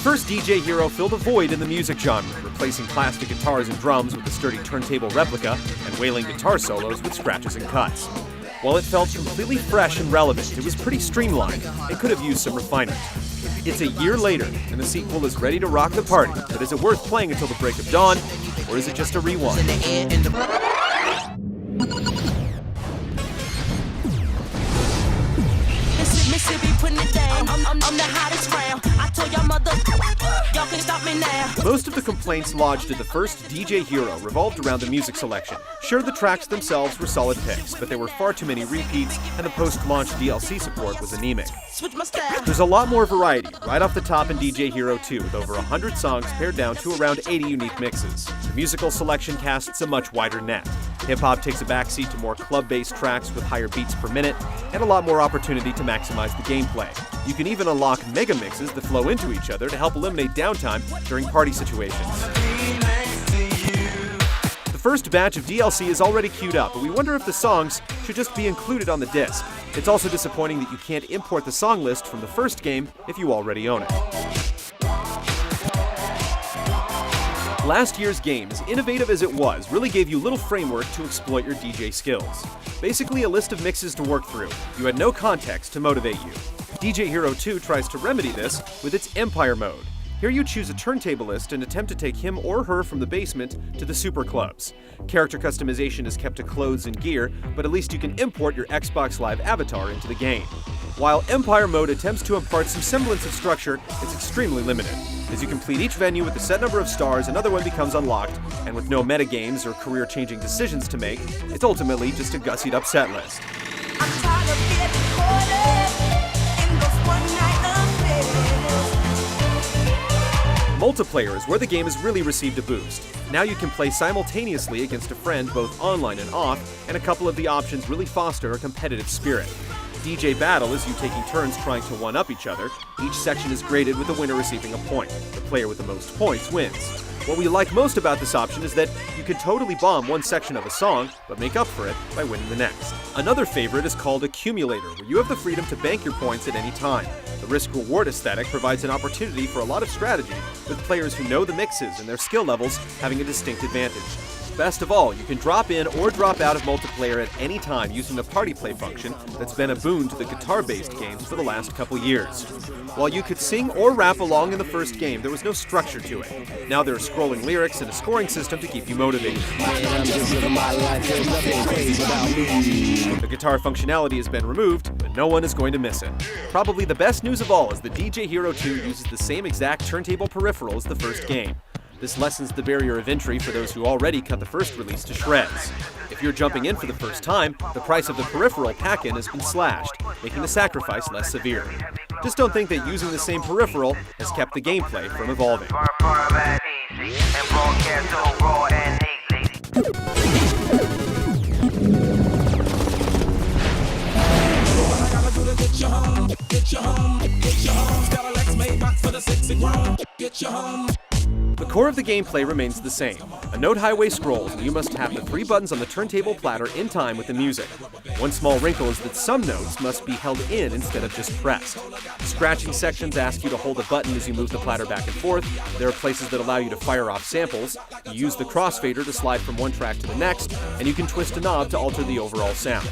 first DJ Hero filled a void in the music genre, replacing plastic guitars and drums with a sturdy turntable replica and wailing guitar solos with scratches and cuts. While it felt completely fresh and relevant, it was pretty streamlined and could have used some refinement. It's a year later, and the sequel is ready to rock the party, but is it worth playing until the break of dawn, or is it just a rewind? Most of the complaints lodged at the first DJ Hero revolved around the music selection. Sure, the tracks themselves were solid picks, but there were far too many repeats, and the post-launch DLC support was anemic. There's a lot more variety right off the top in DJ Hero 2, with over 100 songs pared down to around 80 unique mixes. The musical selection casts a much wider net. Hip-hop takes a backseat to more club-based tracks with higher beats per minute, and a lot more opportunity to maximize the gameplay. You can even unlock mega mixes that flow into each other to help eliminate downtime during party situations. The first batch of DLC is already queued up, but we wonder if the songs should just be included on the disc. It's also disappointing that you can't import the song list from the first game if you already own it. Last year's game, as innovative as it was, really gave you little framework to exploit your DJ skills. Basically a list of mixes to work through. You had no context to motivate you. DJ Hero 2 tries to remedy this with its Empire mode. Here you choose a turntablist and attempt to take him or her from the basement to the super clubs. Character customization is kept to clothes and gear, but at least you can import your Xbox Live avatar into the game. While Empire mode attempts to impart some semblance of structure, it's extremely limited. As you complete each venue with a set number of stars, another one becomes unlocked, and with no metagames or career-changing decisions to make, it's ultimately just a gussied-up set list. Multiplayer is where the game has really received a boost. Now you can play simultaneously against a friend both online and off, and a couple of the options really foster a competitive spirit. DJ Battle is you taking turns trying to one-up each other. Each section is graded with the winner receiving a point. The player with the most points wins. What we like most about this option is that you can totally bomb one section of a song, but make up for it by winning the next. Another favorite is called Accumulator, where you have the freedom to bank your points at any time. The risk-reward aesthetic provides an opportunity for a lot of strategy, with players who know the mixes and their skill levels having a distinct advantage. Best of all, you can drop in or drop out of multiplayer at any time using the party play function that's been a boon to the guitar-based games for the last couple years. While you could sing or rap along in the first game, there was no structure to it. Now there are scrolling lyrics and a scoring system to keep you motivated. The guitar functionality has been removed, but no one is going to miss it. Probably the best news of all is that DJ Hero 2 uses the same exact turntable peripheral as the first game. This lessens the barrier of entry for those who already cut the first release to shreds. If you're jumping in for the first time, the price of the peripheral pack-in has been slashed, making the sacrifice less severe. Just don't think that using the same peripheral has kept the gameplay from evolving. The core of the gameplay remains the same. A note highway scrolls, and you must have the 3 buttons on the turntable platter in time with the music. One small wrinkle is that some notes must be held in instead of just pressed. Scratching sections ask you to hold a button as you move the platter back and forth. There are places that allow you to fire off samples. You use the crossfader to slide from one track to the next, and you can twist a knob to alter the overall sound.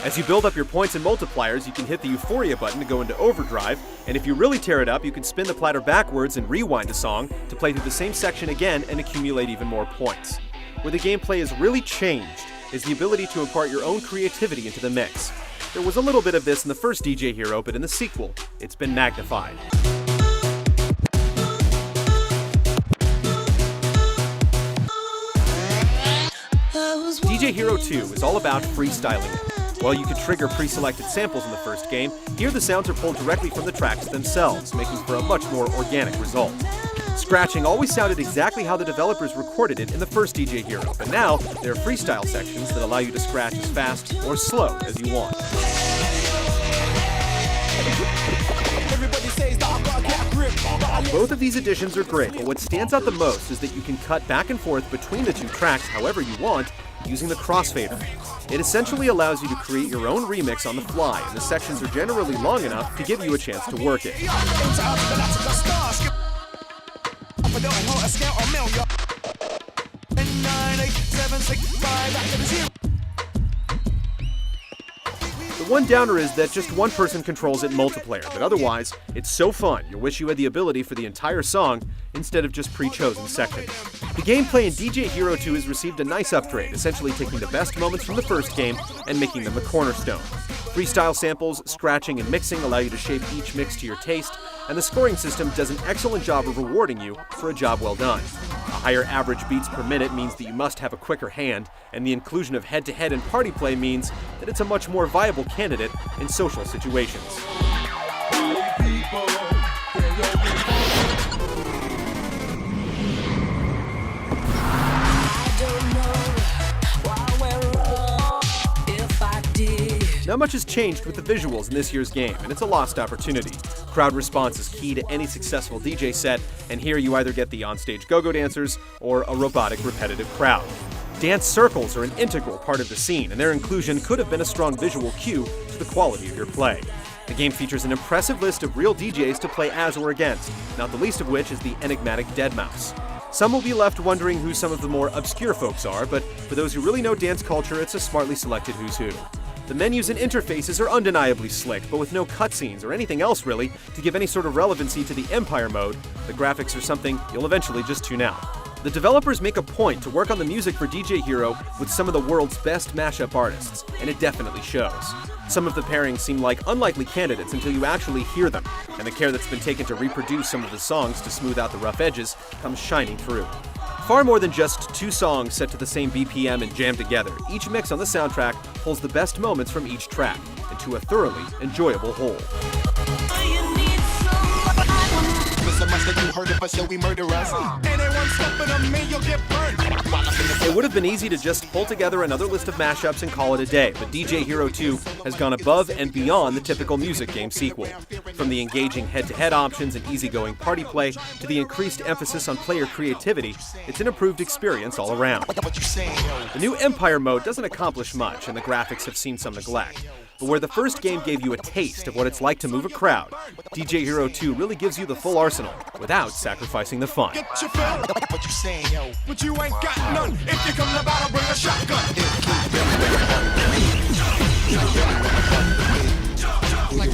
As you build up your points and multipliers, you can hit the Euphoria button to go into overdrive, and if you really tear it up, you can spin the platter backwards and rewind a song to play through the same section again and accumulate even more points. Where the gameplay has really changed is the ability to impart your own creativity into the mix. There was a little bit of this in the first DJ Hero, but in the sequel, it's been magnified. DJ Hero 2 is all about freestyling it. While you could trigger pre-selected samples in the first game, here the sounds are pulled directly from the tracks themselves, making for a much more organic result. Scratching always sounded exactly how the developers recorded it in the first DJ Hero, but now there are freestyle sections that allow you to scratch as fast or slow as you want. Both of these additions are great, but what stands out the most is that you can cut back and forth between the two tracks however you want using the crossfader. It essentially allows you to create your own remix on the fly, and the sections are generally long enough to give you a chance to work it. The one downer is that just one person controls it multiplayer, but otherwise, it's so fun you'll wish you had the ability for the entire song instead of just pre-chosen sections. The gameplay in DJ Hero 2 has received a nice upgrade, essentially taking the best moments from the first game and making them the cornerstone. Freestyle samples, scratching, and mixing allow you to shape each mix to your taste, and the scoring system does an excellent job of rewarding you for a job well done. A higher average beats per minute means that you must have a quicker hand, and the inclusion of head-to-head and party play means that it's a much more viable candidate in social situations. Not much has changed with the visuals in this year's game, and it's a lost opportunity. Crowd response is key to any successful DJ set, and here you either get the onstage go-go dancers or a robotic, repetitive crowd. Dance circles are an integral part of the scene, and their inclusion could have been a strong visual cue to the quality of your play. The game features an impressive list of real DJs to play as or against, not the least of which is the enigmatic Deadmau5. Some will be left wondering who some of the more obscure folks are, but for those who really know dance culture, it's a smartly selected who's who. The menus and interfaces are undeniably slick, but with no cutscenes or anything else really to give any sort of relevancy to the Empire mode, the graphics are something you'll eventually just tune out. The developers make a point to work on the music for DJ Hero with some of the world's best mashup artists, and it definitely shows. Some of the pairings seem like unlikely candidates until you actually hear them, and the care that's been taken to reproduce some of the songs to smooth out the rough edges comes shining through. Far more than just two songs set to the same BPM and jammed together, each mix on the soundtrack pulls the best moments from each track into a thoroughly enjoyable whole. It would have been easy to just pull together another list of mashups and call it a day, but DJ Hero 2 has gone above and beyond the typical music game sequel. From the engaging head-to-head options and easygoing party play to the increased emphasis on player creativity, it's an improved experience all around. The new Empire mode doesn't accomplish much, and the graphics have seen some neglect. But where the first game gave you a taste of what it's like to move a crowd, DJ Hero 2 really gives you the full arsenal without sacrificing the fun. But you ain't got none. If you come to battle, bring a shotgun. Like